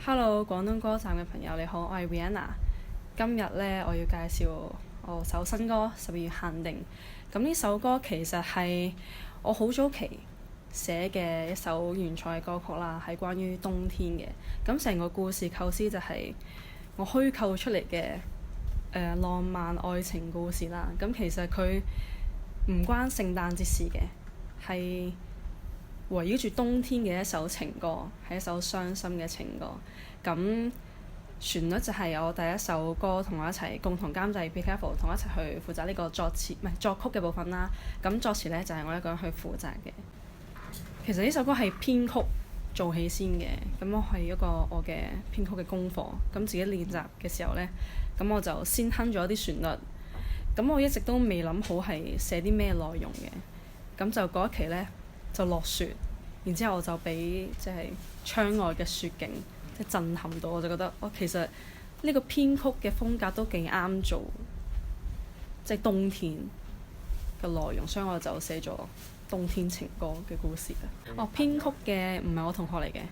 Hello，廣東歌站嘅朋友你好，我係 Rihanna。今日呢，我要介紹我首新歌《12月限定》。咁呢首歌其實係我好早期寫嘅一首原創嘅歌曲啦，係關於冬天嘅。咁成個故事構思就係我虛構出嚟嘅浪漫愛情故事啦。咁其實佢唔關聖誕節事嘅，係圍繞住冬天嘅一首情歌，係一首傷心嘅情歌。咁旋律就係我第一首歌同我一齊共同監製 Be Careful， 同我一齊去負責呢個作詞唔係作曲嘅部分啦。咁作詞呢，就係我一個人去負責嘅。其實呢首歌係編曲做起先嘅，咁我係一個我嘅編曲嘅功課。咁自己練習嘅時候呢，咁我就先哼咗啲旋律。咁我一直都未諗好係寫啲咩內容嘅。咁就嗰一期呢，就落雪，然之後我就俾即係窗外嘅雪景即係震撼到，我就覺得其實呢個編曲嘅風格都幾啱做即係冬天嘅內容，所以我就寫咗冬天情歌嘅故事啦。編曲嘅唔係我同學嚟嘅，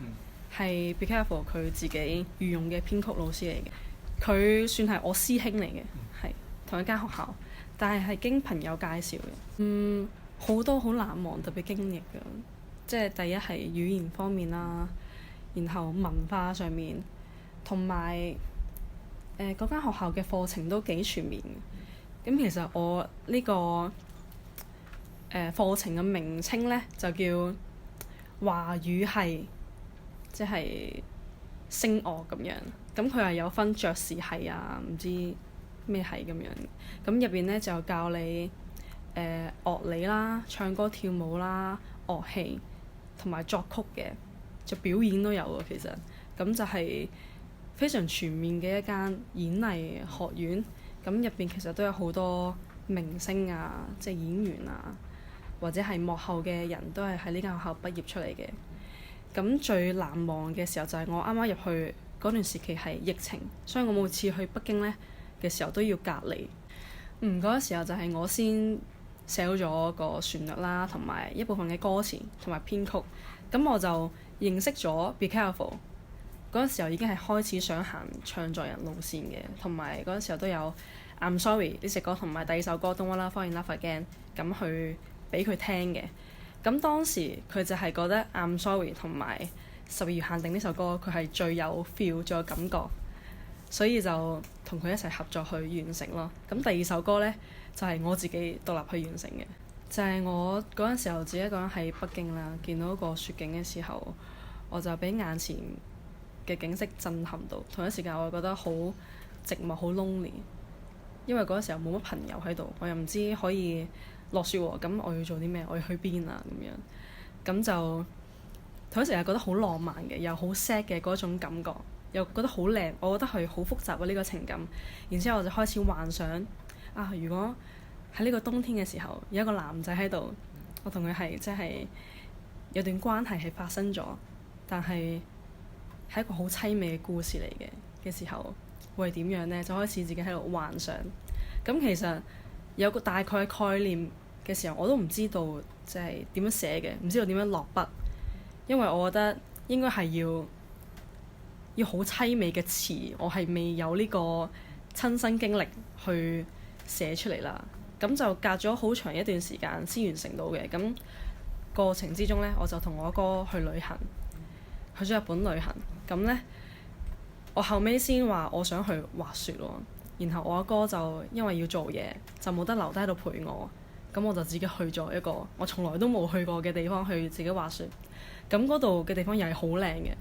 係 Be Careful 佢自己御用嘅編曲老師嚟嘅。佢算係我師兄嚟嘅，係同一間學校，但係經朋友介紹嘅。好多好難忘特別經歷㗎，即係第一係語言方面啦，然後文化上面，同埋嗰間學校嘅課程都幾全面嘅。咁其實我呢個課程嘅名稱呢，就叫華語系，即係聲樂咁樣。咁佢係有分爵士系啊，唔知咩系咁樣。咁入邊呢，就教你樂理啦、唱歌跳舞啦、樂器同埋作曲嘅，就表演都有喎。其實咁就係非常全面嘅一間演藝學院。咁入邊其實都有好多明星啊，即係演員啊，或者係幕後嘅人都係喺呢間學校畢業出嚟嘅。咁最難忘嘅時候就係我啱啱入去嗰段時期係疫情，所以我每次去北京呢嘅時候都要隔離。嗰個時候就係我先寫咗個旋律啦，同埋一部分嘅歌詞同埋編曲。咁我就認識咗 Be Careful。嗰個時候已經係開始想行唱作人路線嘅，同埋嗰個時候都有 I'm Sorry 呢隻歌同埋第二首歌 Don't Wanna Fall in Love Again 咁去俾佢聽嘅。咁當時佢就係覺得 I'm Sorry 同埋12月限定呢首歌佢係最有 feel 最有感覺，所以就同佢一齊合作去完成咯。咁第二首歌呢，就係我自己獨立去完成嘅，就係我嗰陣時候自己一個人喺北京啦，見到個雪景嘅時候，我就俾眼前嘅景色震撼到。同一時間我覺得好寂寞好 lonely， 因為嗰陣時候冇乜朋友喺度，我又唔知可以落雪喎，咁我要做啲咩？我要去邊啊？咁樣咁就同一時間覺得好浪漫嘅，又好 sad 嘅嗰種感覺，又覺得好靚。我覺得係好複雜嘅呢個情感。然之後我就開始幻想如果喺呢個冬天嘅時候有一個男仔喺度，我同佢係即係有段關係係發生咗，但係係一個好凄美嘅故事嚟嘅時候，會係點樣呢？就開始自己喺度幻想。咁其實有個大概概念嘅時候，我都唔知道即係點樣寫嘅，唔知道點樣落筆，因為我覺得應該係要好凄美嘅詞，我係未有呢個親身經歷去寫出嚟啦。咁就隔咗好長一段時間先完成到嘅。咁過程之中呢，我就同我哥去旅行，去咗日本旅行。咁呢，我後尾先話我想去滑雪喎。然後我阿哥就因為要做嘢，就冇得留低喺度陪我。咁我就自己去咗一個我從來都冇去過嘅地方去自己滑雪。咁嗰度嘅地方又係好靚嘅，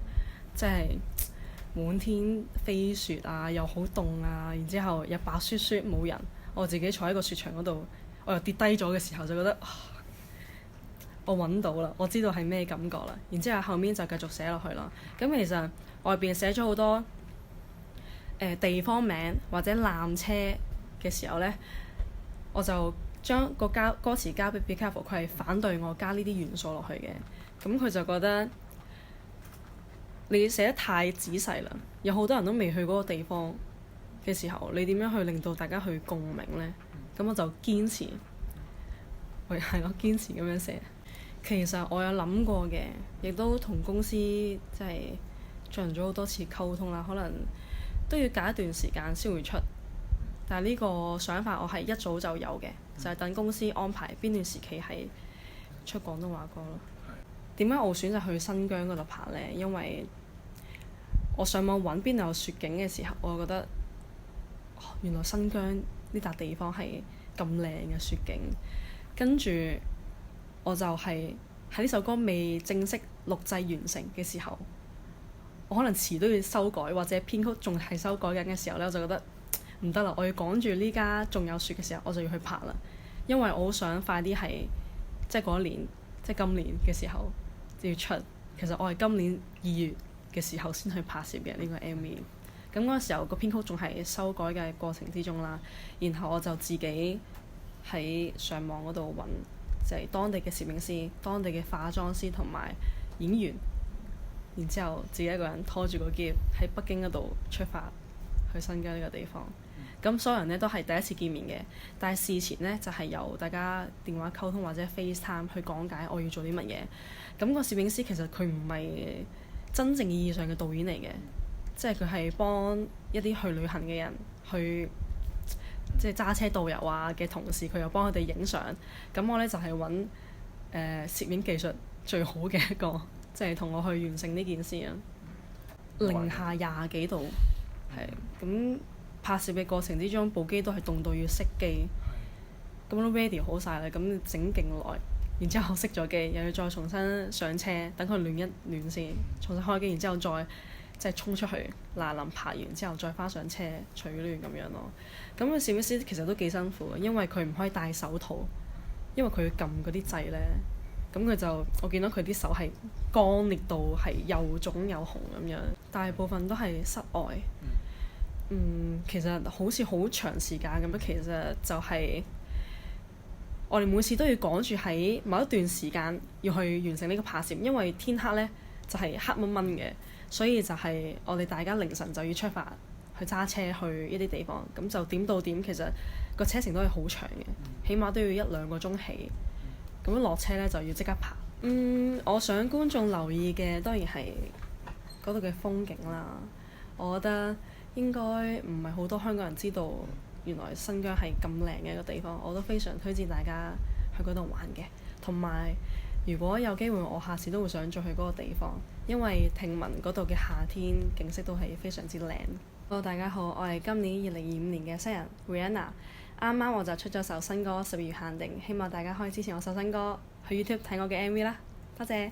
即係滿天飛雪啊，又好凍啊，然之後又白雪雪冇人。我自己坐喺個雪場嗰度，我又跌低咗嘅時候就覺得我揾到啦，我知道係咩感覺啦。然之後後面就繼續寫落去啦。咁其實外邊寫咗好多地方名或者纜車嘅時候呢，我就將個歌詞交俾 Be Careful， 佢係反對我加呢啲元素落去嘅。咁佢就覺得你寫得太仔細啦，有好多人都未去嗰個地方嘅時候，你點樣去令到大家去共鳴呢？咁我就堅持，係咯，堅持咁樣寫。其實我有諗過嘅，亦都同公司即係進行咗好多次溝通啦，可能都要隔一段時間先會出。但係呢個想法我係一早就有嘅，就係等公司安排邊段時期係出廣東話歌咯。點解我選擇去新疆嗰度拍呢？因為我上網揾邊度有雪景嘅時候，我覺得原來新疆呢笪地方係咁靚嘅雪景。跟住我就係喺呢首歌未正式錄製完成嘅時候，我可能詞都要修改，或者編曲仲係修改緊嘅時候呢，我就覺得唔得啦，我要趕住呢家仲有雪嘅時候，我就要去拍啦。因為我好想快啲係即係嗰一年，即係今年嘅時候就要出。其實我係今年2月嘅時候先去拍攝嘅呢個 MV。咁嗰個時候個編曲仲係修改嘅過程之中啦。然後我就自己喺上網嗰度揾，就係當地嘅攝影師、當地嘅化妝師同埋演員，然之後自己一個人拖住個喼喺北京嗰度出發去新疆呢個地方。咁所有人呢都係第一次見面嘅，但係事前呢就係由大家電話溝通或者 FaceTime 去講解我要做啲乜嘢。咁個攝影師其實佢唔係真正意義上嘅導演嚟嘅，即係佢係幫一啲去旅行嘅人去即係揸車導遊啊嘅同時，佢又幫佢哋影相。咁我呢就係揾攝影技術最好嘅一個，即係同我去完成呢件事啊。零下20幾度，係咁。拍攝嘅過程之中，部機都係凍到要熄機，咁都 ready 好晒啦，咁整勁耐，然之後熄咗機，又要再重新上車，等佢暖一暖先，重新開機，然之後再即係衝出去嗱臨拍完之後再翻上車取暖咁樣咯。咁個攝影師其實都幾辛苦嘅，因為佢唔可以戴手套，因為佢要撳嗰啲掣呢。咁佢就我見到佢啲手係乾裂到係又腫又紅咁樣，大部分都係室外。其實好似好長時間咁樣，其實就係我哋每次都要趕住喺某一段時間要去完成呢個拍攝，因為天黑呢就係黑掹掹嘅，所以就係我哋大家凌晨就要出發去揸車去一啲地方，咁就點到點，其實個車程都係好長嘅，起碼都要1-2個鐘起，咁落車呢就要即刻拍。我想觀眾留意嘅當然係嗰度嘅風景啦，我覺得應該唔係好多香港人知道原來新疆係咁靚嘅一個地方，我都非常推薦大家去嗰度玩嘅。同埋如果有機會，我下次都會想再去嗰個地方，因為聽聞嗰度嘅夏天景色都係非常之靚。Hello，大家好，我係今年2025年嘅新人 Rihanna。啱啱我就出咗首新歌，12月限定，希望大家可以支持我首新歌，去 YouTube 睇我嘅 MV 啦，多謝。